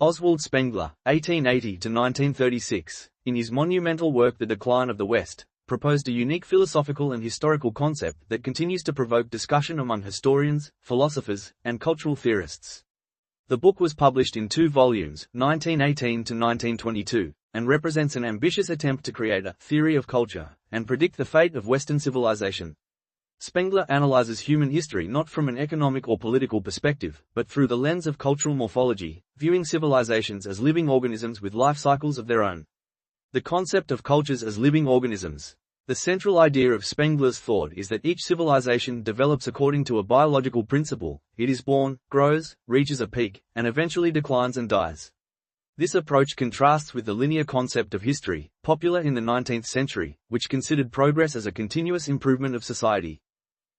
Oswald Spengler, 1880–1936, in his monumental work The Decline of the West, proposed a unique philosophical and historical concept that continues to provoke discussion among historians, philosophers, and cultural theorists. The book was published in 2 volumes, 1918–1922, and represents an ambitious attempt to create a theory of culture and predict the fate of Western civilization. Spengler analyzes human history not from an economic or political perspective, but through the lens of cultural morphology, viewing civilizations as living organisms with life cycles of their own. The concept of cultures as living organisms. The central idea of Spengler's thought is that each civilization develops according to a biological principle. It is born, grows, reaches a peak, and eventually declines and dies. This approach contrasts with the linear concept of history, popular in the 19th century, which considered progress as a continuous improvement of society.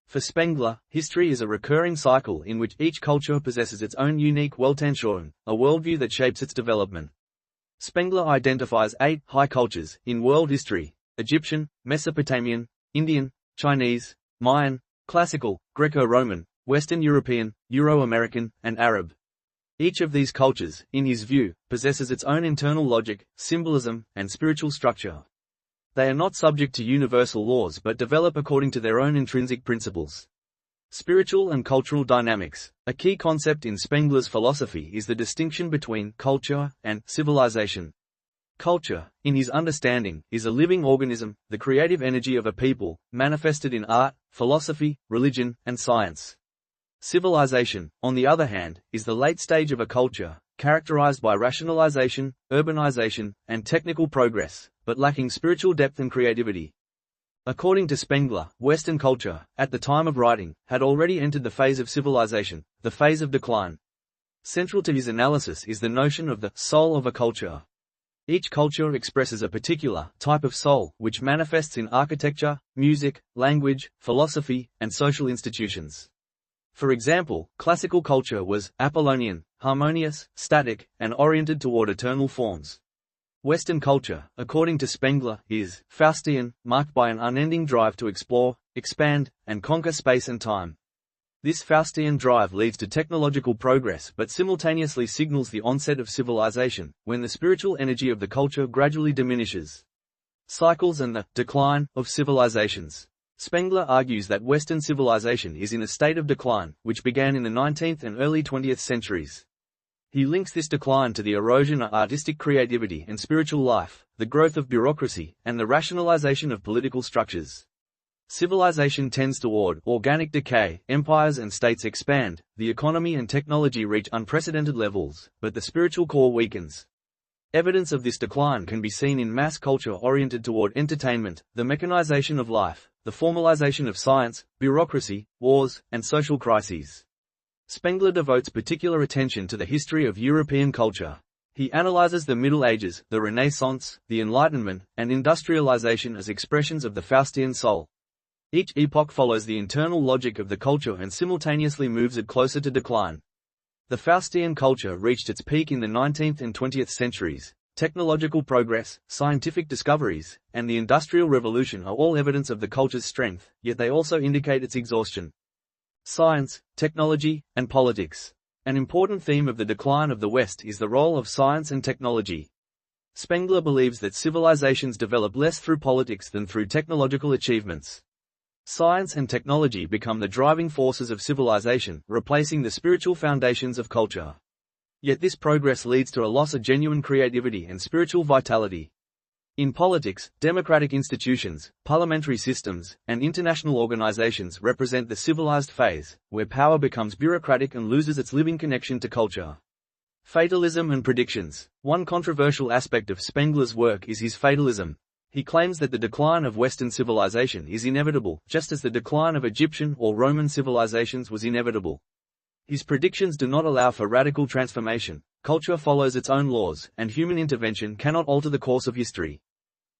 For Spengler, history is a recurring cycle in which each culture possesses its own unique Weltanschauung, a worldview that shapes its development. Spengler identifies 8 high cultures in world history: Egyptian, Mesopotamian, Indian, Chinese, Mayan, Classical, Greco-Roman, Western European, Euro-American, and Arab. Each of these cultures, in his view, possesses its own internal logic, symbolism, and spiritual structure. They are not subject to universal laws but develop according to their own intrinsic principles. Spiritual and cultural dynamics. A key concept in Spengler's philosophy is the distinction between culture and civilization. Culture, in his understanding, is a living organism, the creative energy of a people, manifested in art, philosophy, religion, and science. Civilization, on the other hand, is the late stage of a culture, characterized by rationalization, urbanization, and technical progress, but lacking spiritual depth and creativity. According to Spengler, Western culture, at the time of writing, had already entered the phase of civilization, the phase of decline. Central to his analysis is the notion of the soul of a culture. Each culture expresses a particular type of soul, which manifests in architecture, music, language, philosophy, and social institutions. For example, classical culture was Apollonian, harmonious, static, and oriented toward eternal forms. Western culture, according to Spengler, is Faustian, marked by an unending drive to explore, expand, and conquer space and time. This Faustian drive leads to technological progress but simultaneously signals the onset of civilization, when the spiritual energy of the culture gradually diminishes. Cycles and the decline of civilizations. Spengler argues that Western civilization is in a state of decline, which began in the 19th and early 20th centuries. He links this decline to the erosion of artistic creativity and spiritual life, the growth of bureaucracy, and the rationalization of political structures. Civilization tends toward organic decay, empires and states expand, the economy and technology reach unprecedented levels, but the spiritual core weakens. Evidence of this decline can be seen in mass culture oriented toward entertainment, the mechanization of life, the formalization of science, bureaucracy, wars, and social crises. Spengler devotes particular attention to the history of European culture. He analyzes the Middle Ages, the Renaissance, the Enlightenment, and industrialization as expressions of the Faustian soul. Each epoch follows the internal logic of the culture and simultaneously moves it closer to decline. The Faustian culture reached its peak in the 19th and 20th centuries. Technological progress, scientific discoveries, and the Industrial Revolution are all evidence of the culture's strength, yet they also indicate its exhaustion. Science, technology, and politics. An important theme of the decline of the West is the role of science and technology. Spengler believes that civilizations develop less through politics than through technological achievements. Science and technology become the driving forces of civilization, replacing the spiritual foundations of culture. Yet this progress leads to a loss of genuine creativity and spiritual vitality. In politics, democratic institutions, parliamentary systems, and international organizations represent the civilized phase, where power becomes bureaucratic and loses its living connection to culture. Fatalism and predictions. One controversial aspect of Spengler's work is his fatalism. He claims that the decline of Western civilization is inevitable, just as the decline of Egyptian or Roman civilizations was inevitable. His predictions do not allow for radical transformation. Culture follows its own laws, and human intervention cannot alter the course of history.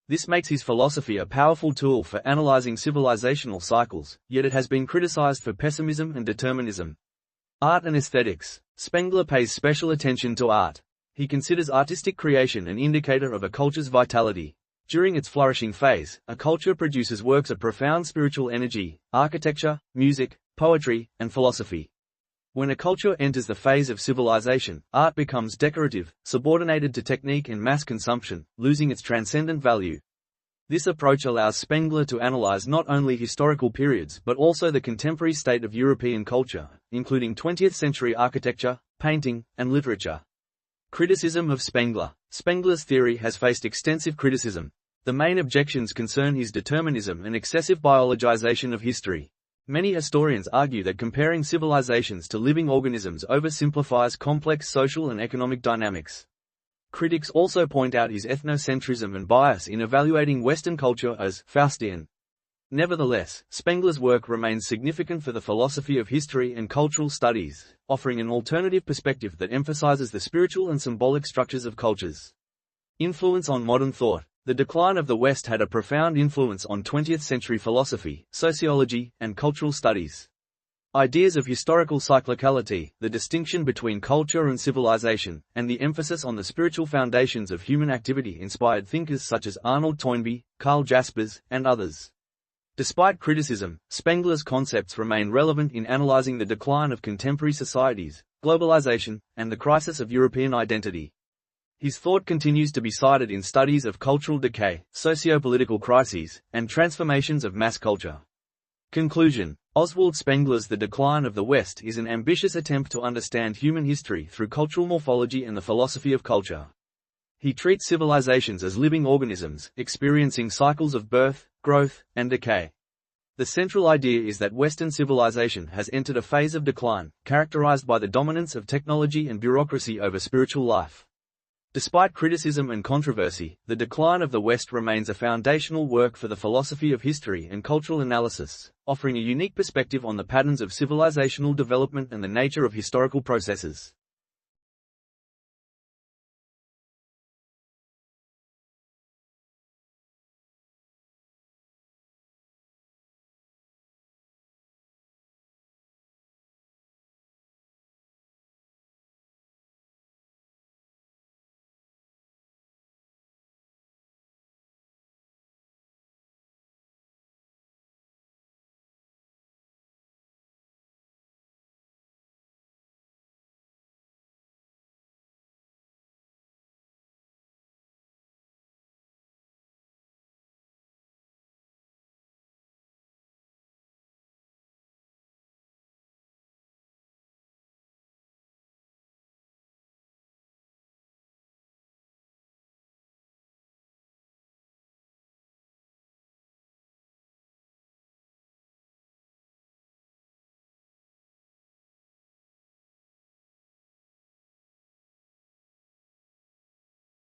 This makes his philosophy a powerful tool for analyzing civilizational cycles, yet it has been criticized for pessimism and determinism. Art and aesthetics. Spengler pays special attention to art. He considers artistic creation an indicator of a culture's vitality. During its flourishing phase, a culture produces works of profound spiritual energy, architecture, music, poetry, and philosophy. When a culture enters the phase of civilization, art becomes decorative, subordinated to technique and mass consumption, losing its transcendent value. This approach allows Spengler to analyze not only historical periods but also the contemporary state of European culture, including 20th-century architecture, painting, and literature. Criticism of Spengler. Spengler's theory has faced extensive criticism. The main objections concern his determinism and excessive biologization of history. Many historians argue that comparing civilizations to living organisms oversimplifies complex social and economic dynamics. Critics also point out his ethnocentrism and bias in evaluating Western culture as Faustian. Nevertheless, Spengler's work remains significant for the philosophy of history and cultural studies, offering an alternative perspective that emphasizes the spiritual and symbolic structures of cultures. Influence on modern thought. The decline of the West had a profound influence on 20th-century philosophy, sociology, and cultural studies. Ideas of historical cyclicality, the distinction between culture and civilization, and the emphasis on the spiritual foundations of human activity inspired thinkers such as Arnold Toynbee, Karl Jaspers, and others. Despite criticism, Spengler's concepts remain relevant in analyzing the decline of contemporary societies, globalization, and the crisis of European identity. His thought continues to be cited in studies of cultural decay, socio-political crises, and transformations of mass culture. Conclusion. Oswald Spengler's The Decline of the West is an ambitious attempt to understand human history through cultural morphology and the philosophy of culture. He treats civilizations as living organisms, experiencing cycles of birth, growth, and decay. The central idea is that Western civilization has entered a phase of decline, characterized by the dominance of technology and bureaucracy over spiritual life. Despite criticism and controversy, The Decline of the West remains a foundational work for the philosophy of history and cultural analysis, offering a unique perspective on the patterns of civilizational development and the nature of historical processes.